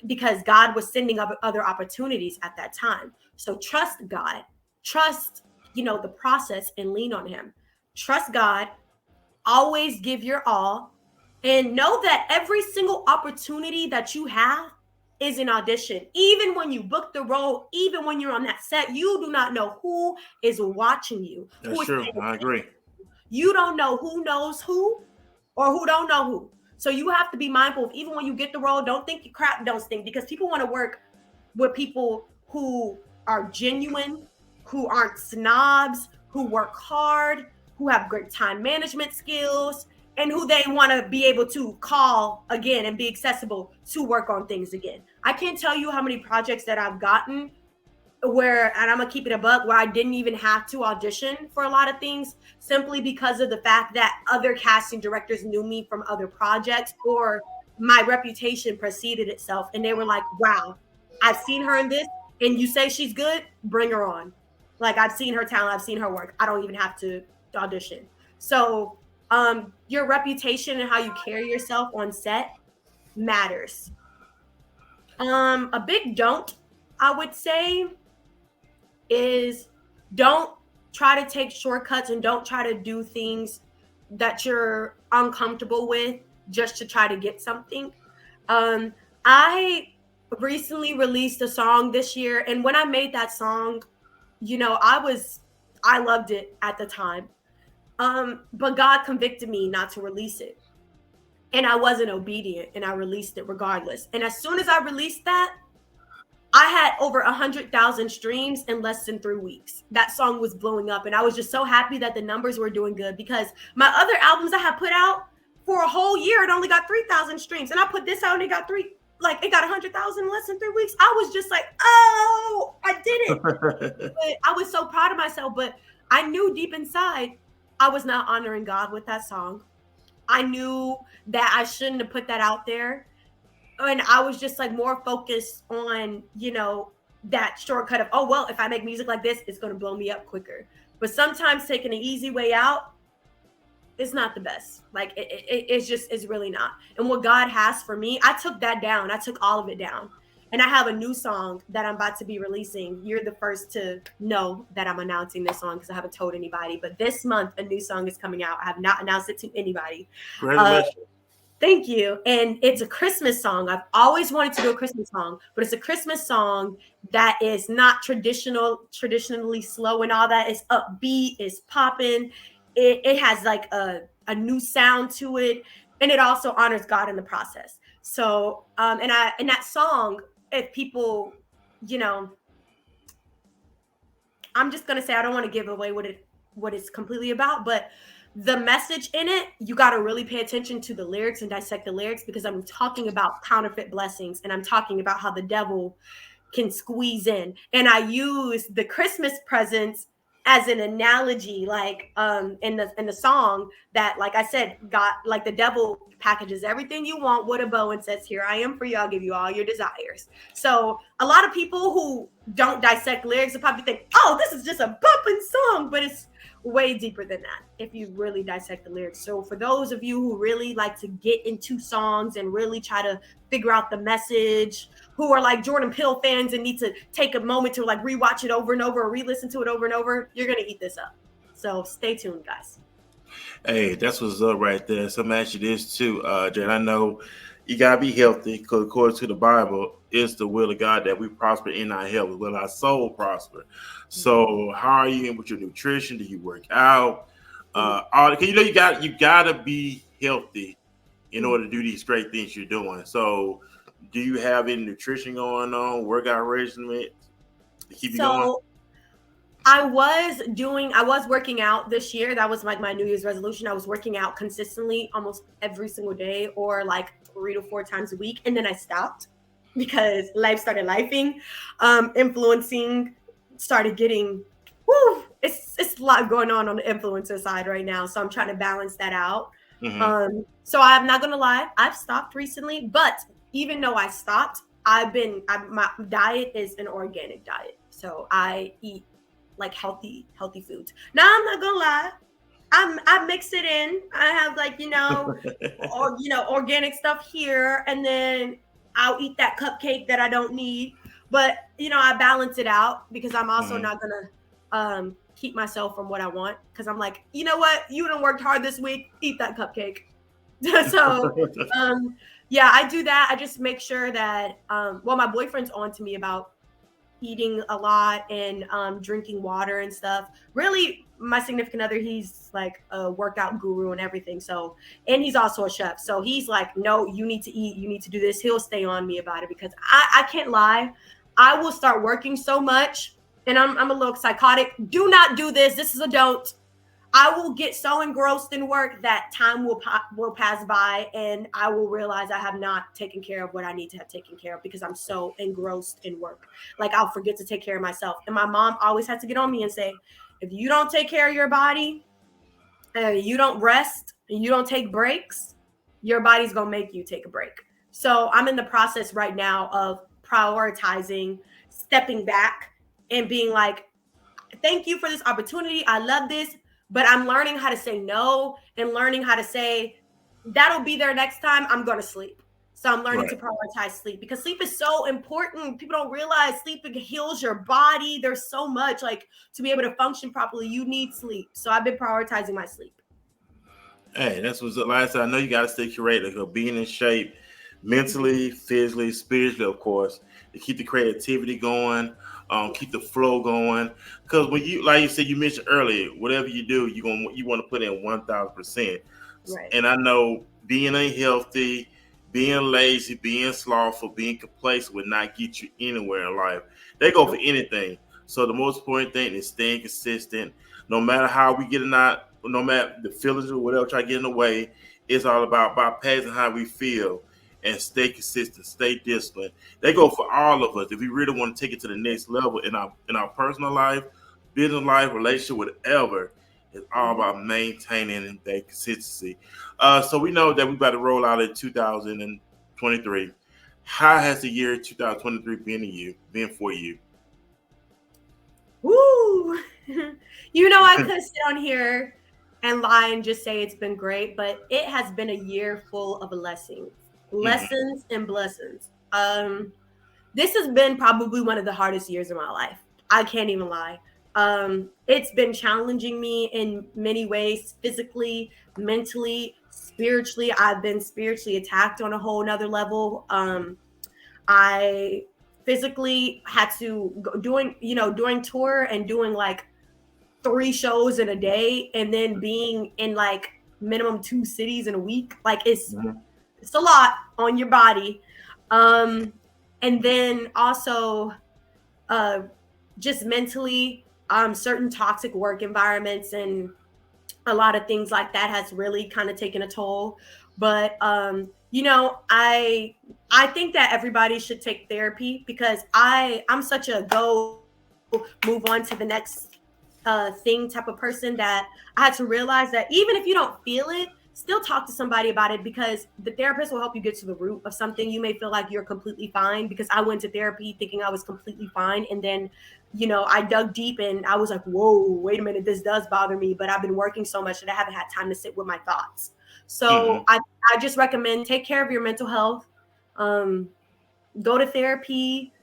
Speaker 3: because God was sending other opportunities at that time. So trust God, trust, the process, and lean on him. Trust God, always give your all, and know that every single opportunity that you have is an audition. Even when you book the role, even when you're on that set, you do not know who is watching you.
Speaker 2: That's true. I agree.
Speaker 3: You don't know who knows who or who don't know who. So you have to be mindful of, even when you get the role, don't think your crap don't stink, because people want to work with people who are genuine, who aren't snobs, who work hard, who have great time management skills, and who they want to be able to call again and be accessible to work on things again. I can't tell you how many projects that I've gotten and I'm gonna keep it a buck, where I didn't even have to audition for a lot of things simply because of the fact that other casting directors knew me from other projects, or my reputation preceded itself. And they were like, wow, I've seen her in this, and you say she's good, bring her on. Like, I've seen her talent, I've seen her work. I don't even have to audition. So your reputation and how you carry yourself on set matters. A big don't, I would say, is don't try to take shortcuts and don't try to do things that you're uncomfortable with just to try to get something. I recently released a song this year, and when I made that song, I loved it at the time. But God convicted me not to release it. And I wasn't obedient, and I released it regardless. And as soon as I released that, I had over 100,000 streams in less than 3 weeks. That song was blowing up, and I was just so happy that the numbers were doing good, because my other albums I had put out for a whole year, it only got 3,000 streams. And I put this out and it got 100,000 in less than 3 weeks. I was just like, oh, I did it. But I was so proud of myself, but I knew deep inside I was not honoring God with that song. I knew that I shouldn't have put that out there. And I was just like more focused on, that shortcut of, oh, well, if I make music like this, it's going to blow me up quicker. But sometimes taking an easy way out is not the best. Like, it's really not. And what God has for me, I took that down. I took all of it down. And I have a new song that I'm about to be releasing. You're the first to know that I'm announcing this song because I haven't told anybody. But this month, a new song is coming out. I have not announced it to anybody.
Speaker 2: Congratulations.
Speaker 3: Thank you. And it's a Christmas song. I've always wanted to do a Christmas song, but it's a Christmas song that is not traditionally slow and all that. It's upbeat, it's popping. It has like a new sound to it. And it also honors God in the process. So, and that song, if people, I'm just going to say, I don't want to give away what it's completely about, but the message in it, you got to really pay attention to the lyrics and dissect the lyrics, because I'm talking about counterfeit blessings, and I'm talking about how the devil can squeeze in. And I use the Christmas presents as an analogy, like in the song, that, like I said, God, like the devil packages everything you want with a bow and says, here I am for you, I'll give you all your desires. So a lot of people who don't dissect lyrics will probably think, oh, this is just a bumping song, but it's way deeper than that if you really dissect the lyrics. So for those of you who really like to get into songs and really try to figure out the message, who are like Jordan Peele fans and need to take a moment to like rewatch it over and over or re-listen to it over and over, you're gonna eat this up. So stay tuned, guys.
Speaker 2: Hey, that's what's up right there. So I'm gonna ask you this too, Jen. I know you gotta be healthy, because according to the Bible, it's the will of God that we prosper in our health, will our soul prosper. So how are you with your nutrition? Do you work out? You gotta be healthy in order to do these great things you're doing. So do you have any nutrition going on, workout regimen to keep you going?
Speaker 3: I was working out this year. That was like my New Year's resolution. I was working out consistently almost every single day, or like 3 to 4 times a week. And then I stopped because life started lifing, influencing, started getting, it's a lot going on the influencer side right now. So I'm trying to balance that out. Mm-hmm. So I'm not going to lie, I've stopped recently, but even though I stopped, my diet is an organic diet. So I eat like healthy foods. Now I'm not gonna lie, I mix it in. I have like, organic stuff here, and then I'll eat that cupcake that I don't need. But I balance it out, because I'm also not gonna keep myself from what I want, because I'm like, you know what, you done worked hard this week, eat that cupcake. So yeah, I do that. I just make sure that my boyfriend's on to me about eating a lot and drinking water and stuff. Really, my significant other, he's like a workout guru and everything. So, and he's also a chef. So he's like, no, you need to eat, you need to do this. He'll stay on me about it, because I can't lie. I will start working so much, and I'm a little psychotic. Do not do this. This is a don't. I will get so engrossed in work that time will pass by, and I will realize I have not taken care of what I need to have taken care of because I'm so engrossed in work. Like I'll forget to take care of myself. And my mom always had to get on me and say, if you don't take care of your body and you don't rest and you don't take breaks, your body's going to make you take a break. So I'm in the process right now of prioritizing, stepping back and being like, thank you for this opportunity. I love this. But I'm learning how to say no and learning how to say that'll be there next time. I'm going to sleep. So I'm learning to prioritize sleep because sleep is so important. People don't realize sleep heals your body. There's so much like to be able to function properly. You need sleep. So I've been prioritizing my sleep.
Speaker 2: Hey, that's what's like I said. I know you got to stay curated, being in shape mentally, physically, spiritually, of course, to keep the creativity going. Keep the flow going, because when you, like you said, you mentioned earlier, whatever you do, you want to put in 1,000%.
Speaker 3: Right.
Speaker 2: And I know being unhealthy, being lazy, being slothful, being complacent would not get you anywhere in life. They go for anything. So the most important thing is staying consistent. No matter how we get in out, no matter the feelings or whatever try to get in the way, it's all about bypassing how we feel and stay consistent, stay disciplined. They go for all of us. If we really want to take it to the next level in our personal life, business life, relationship, whatever, it's all about maintaining that consistency. So we know that we're about to roll out in 2023. How has the year 2023 been for you?
Speaker 3: Woo! I could sit on here and lie and just say it's been great, but it has been a year full of lessons and blessings. This has been probably one of the hardest years of my life. I can't even lie. It's been challenging me in many ways, physically, mentally, spiritually. I've been spiritually attacked on a whole nother level. I physically had to doing tour and doing like 3 shows in a day and then being in like minimum 2 cities in a week. Like it's a lot on your body. And then also just mentally, certain toxic work environments and a lot of things like that has really kind of taken a toll. But I think that everybody should take therapy because I'm such a move on to the next thing type of person that I had to realize that even if you don't feel it, still talk to somebody about it because the therapist will help you get to the root of something. You may feel like you're completely fine because I went to therapy thinking I was completely fine. And then, I dug deep and I was like, whoa, wait a minute, this does bother me. But I've been working so much that I haven't had time to sit with my thoughts. So I just recommend take care of your mental health. Go to therapy,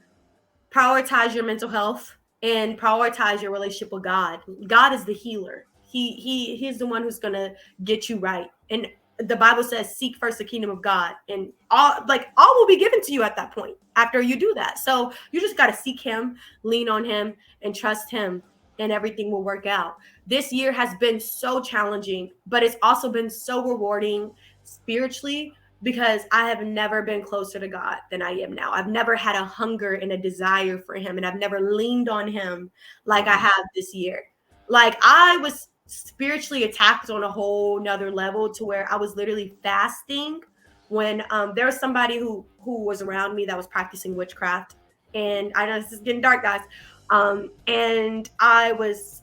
Speaker 3: prioritize your mental health, and prioritize your relationship with God. God is the healer. He's the one who's gonna get you right. And the Bible says, seek first the kingdom of God, and all will be given to you at that point after you do that. So you just gotta seek him, lean on him, and trust him, and everything will work out. This year has been so challenging, but it's also been so rewarding spiritually because I have never been closer to God than I am now. I've never had a hunger and a desire for him, and I've never leaned on him like I have this year. Like I was spiritually attacked on a whole nother level to where I was literally fasting when there was somebody who was around me that was practicing witchcraft. And I know this is getting dark, guys. And I was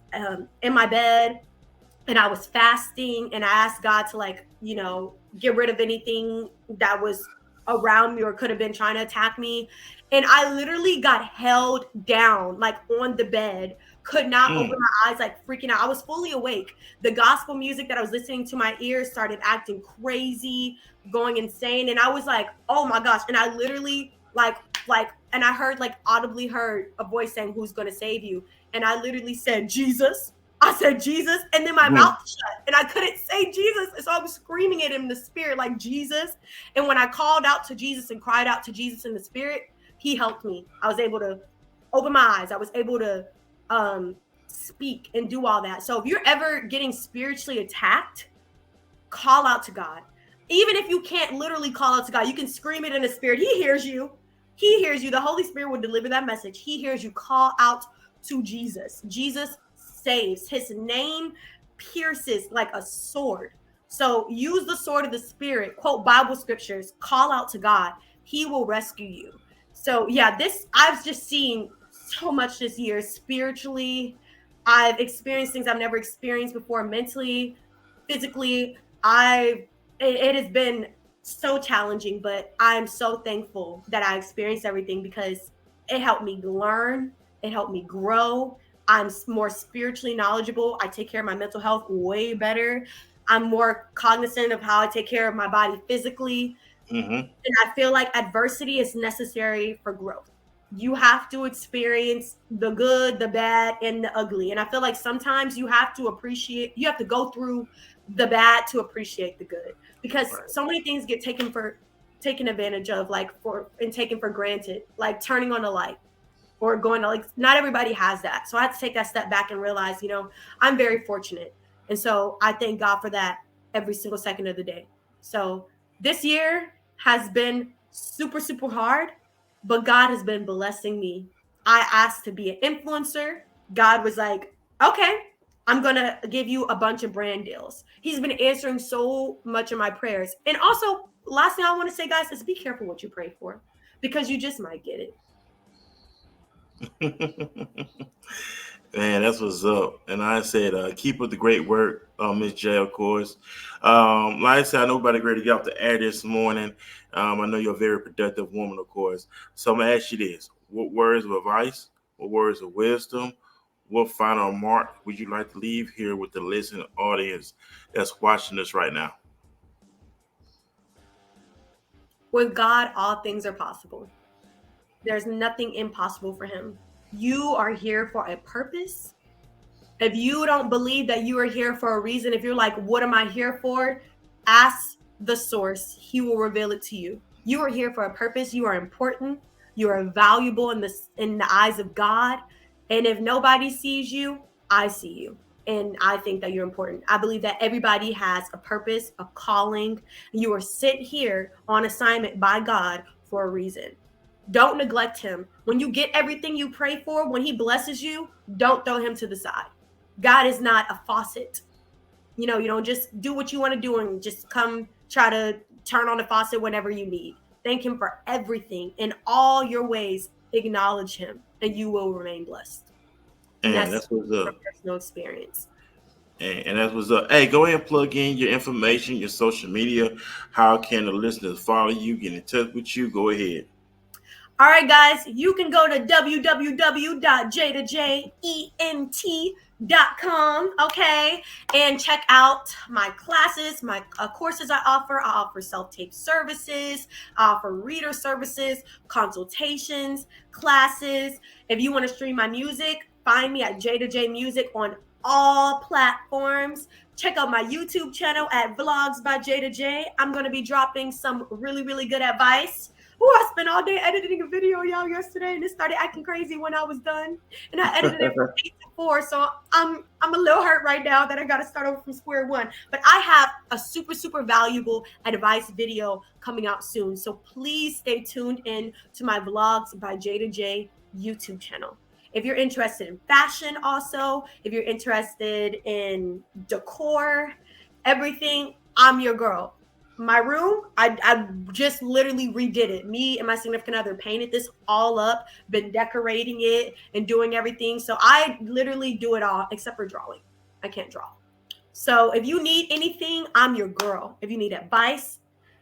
Speaker 3: in my bed and I was fasting and I asked God to get rid of anything that was around me or could have been trying to attack me. And I literally got held down like on the bed, could not open my eyes, like freaking out. I was fully awake. The gospel music that I was listening to my ears started acting crazy, going insane. And I was like, oh my gosh. And I literally and I heard audibly heard a voice saying, who's going to save you? And I literally said, Jesus. I said Jesus, and then my mouth shut, and I couldn't say Jesus. And so I was screaming at him in the spirit, like Jesus. And when I called out to Jesus and cried out to Jesus in the spirit, he helped me. I was able to open my eyes. I was able to speak and do all that. So if you're ever getting spiritually attacked, call out to God. Even if you can't literally call out to God, you can scream it in the spirit. He hears you. He hears you. The Holy Spirit will deliver that message. He hears you. Call out to Jesus. Jesus saves. His name pierces like a sword. So use the sword of the spirit, quote Bible scriptures, call out to God. He will rescue you. So yeah, this I've just seen so much this year spiritually. I've experienced things I've never experienced before mentally, physically. It has been so challenging, but I'm so thankful that I experienced everything because it helped me learn, it helped me grow. I'm more spiritually knowledgeable. I take care of my mental health way better. I'm more cognizant of how I take care of my body physically.
Speaker 2: Mm-hmm.
Speaker 3: And I feel like adversity is necessary for growth. You have to experience the good, the bad, and the ugly. And I feel like sometimes you have to go through the bad to appreciate the good. Because so many things get taken advantage of, and taken for granted, like turning on a light or going to, like, not everybody has that. So I had to take that step back and realize, I'm very fortunate. And so I thank God for that every single second of the day. So this year has been super, super hard, but God has been blessing me. I asked to be an influencer. God was like, okay, I'm going to give you a bunch of brand deals. He's been answering so much of my prayers. And also, last thing I want to say, guys, is be careful what you pray for because you just might get it.
Speaker 2: Man, that's what's up. And I said, keep up the great work, Miss J, of course. Like I said, I know about the great to get off the air this morning. I know you're a very productive woman, of course. So I'm going to ask you this. What words of advice, what words of wisdom, what final mark would you like to leave here with the listening audience that's watching us right now?
Speaker 3: With God, all things are possible. There's nothing impossible for him. You are here for a purpose. If you don't believe that you are here for a reason, if you're like, what am I here for? Ask the source. He will reveal it to you. You are here for a purpose. You are important. You are valuable in the eyes of God. And if nobody sees you, I see you. And I think that you're important. I believe that everybody has a purpose, a calling. You are sent here on assignment by God for a reason. Don't neglect him. When you get everything you pray for, when he blesses you, don't throw him to the side. God is not a faucet. You don't just do what you want to do and just come try to turn on the faucet whenever you need. Thank him for everything. In all your ways, acknowledge him, and you will remain blessed. And
Speaker 2: that's what's up.
Speaker 3: Personal experience.
Speaker 2: And that's what's up. Hey, go ahead and plug in your information, your social media. How can the listeners follow you, get in touch with you? Go ahead.
Speaker 3: All right, guys, you can go to www.j2jent.com, okay, and check out my classes, my courses I offer. I offer self-tape services, I offer reader services, consultations, classes. If you want to stream my music, find me at J2J Music on all platforms. Check out my YouTube channel at Vlogs by J2J. I'm going to be dropping some really, really good advice. I spent all day editing a video, y'all, yesterday, and it started acting crazy when I was done. And I edited it from 8 to 4, so I'm a little hurt right now that I got to start over from square one. But I have a super, super valuable advice video coming out soon, so please stay tuned in to my Vlogs by J2J YouTube channel. If you're interested in fashion also, if you're interested in decor, everything, I'm your girl. My room, I just literally redid it. Me and my significant other painted this all up, been decorating it and doing everything. So I literally do it all except for drawing. I can't draw. So if you need anything, I'm your girl. If you need advice,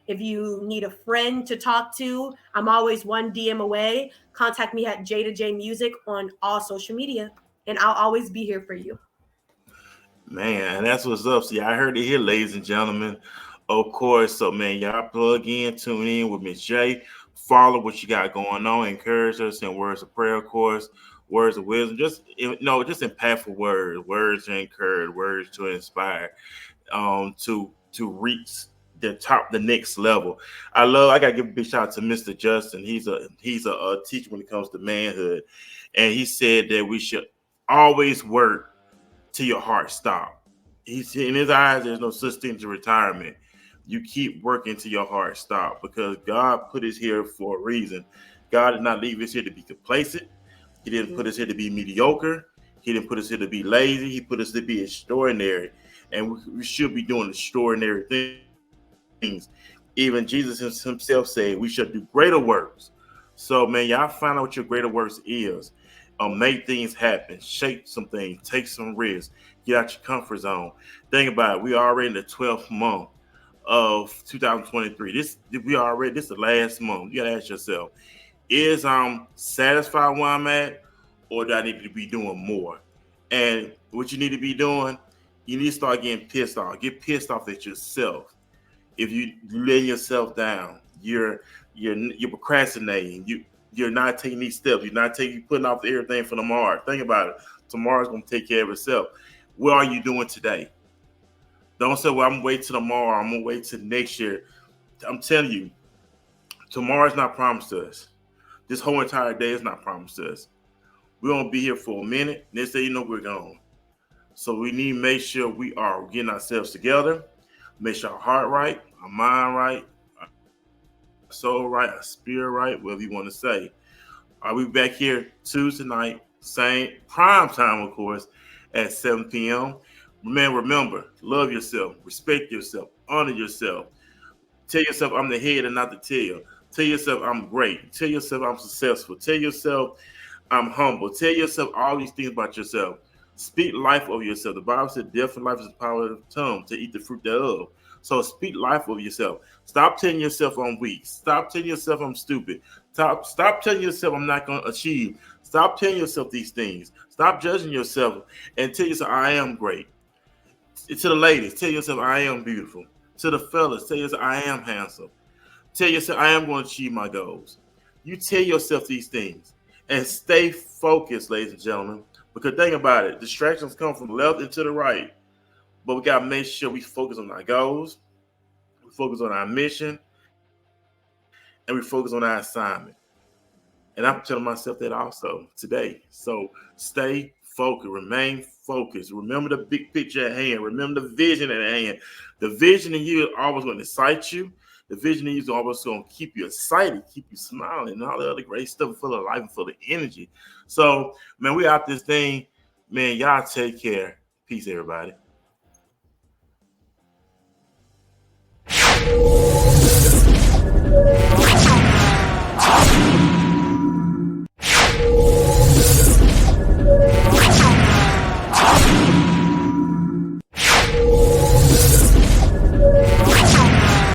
Speaker 3: if you need a friend to talk to, I'm always one DM away. Contact me at J2J Music on all social media, and I'll always be here for you.
Speaker 2: Man, that's what's up. See, I heard it here, ladies and gentlemen. Of course. So, man, y'all plug in, tune in with Miss J. Follow what you got going on. Encourage us in words of prayer, of course, words of wisdom. Just impactful words to encourage, words to inspire, to reach the next level. I gotta give a big shout out to Mr. Justin. He's a teacher when it comes to manhood, and he said that we should always work till your heart stop. He's in his eyes. There's no such thing as retirement. You keep working till your heart stop because God put us here for a reason. God did not leave us here to be complacent. He didn't put us here to be mediocre. He didn't put us here to be lazy. He put us to be extraordinary. and we should be doing extraordinary things. Even Jesus himself said we should do greater works. So, man, y'all find out what your greater works is. Make things happen, shake some things, take some risks, get out your comfort zone. Think about it. We are already in the 12th month of 2023. This is the last month. You gotta ask yourself, is I'm satisfied where I'm at, or do I need to be doing more? And what you need to be doing, you need to start getting pissed off. Get pissed off at yourself. If you letting yourself down, you're procrastinating. You're not taking these steps. You're putting off everything for tomorrow. Think about it. Tomorrow's gonna take care of itself. What are you doing today? Don't say, well, I'm gonna wait till tomorrow. I'm gonna wait till next year. I'm telling you, tomorrow's not promised to us. This whole entire day is not promised to us. We're gonna be here for a minute. Next day, we're gone. So we need to make sure we are getting ourselves together, make sure our heart right, our mind right, our soul right, our spirit right, whatever you want to say. Are we back here Tuesday night, same prime time, of course, at 7 p.m. Remember, love yourself, respect yourself, honor yourself. Tell yourself I'm the head and not the tail. Tell yourself I'm great. Tell yourself I'm successful. Tell yourself I'm humble. Tell yourself all these things about yourself. Speak life over yourself. The Bible said death and life is the power of the tongue, to eat the fruit thereof. So speak life over yourself. Stop telling yourself I'm weak. Stop telling yourself I'm stupid. Stop telling yourself I'm not going to achieve. Stop telling yourself these things. Stop judging yourself and tell yourself I am great. To the ladies, tell yourself I am beautiful. To the fellas, tell yourself I am handsome. Tell yourself I am going to achieve my goals. You tell yourself these things and stay focused, ladies and gentlemen. Because think about it, distractions come from the left and to the right. But we got to make sure we focus on our goals, we focus on our mission, and we focus on our assignment. And I'm telling myself that also today. So stay focused, remain focused. Remember the big picture at hand. Remember the vision at hand. The vision in you is always going to excite you. The vision in you is always going to keep you excited, keep you smiling, and all the other great stuff, full of life and full of energy. So, man, we out this thing. Man, y'all take care. Peace, everybody.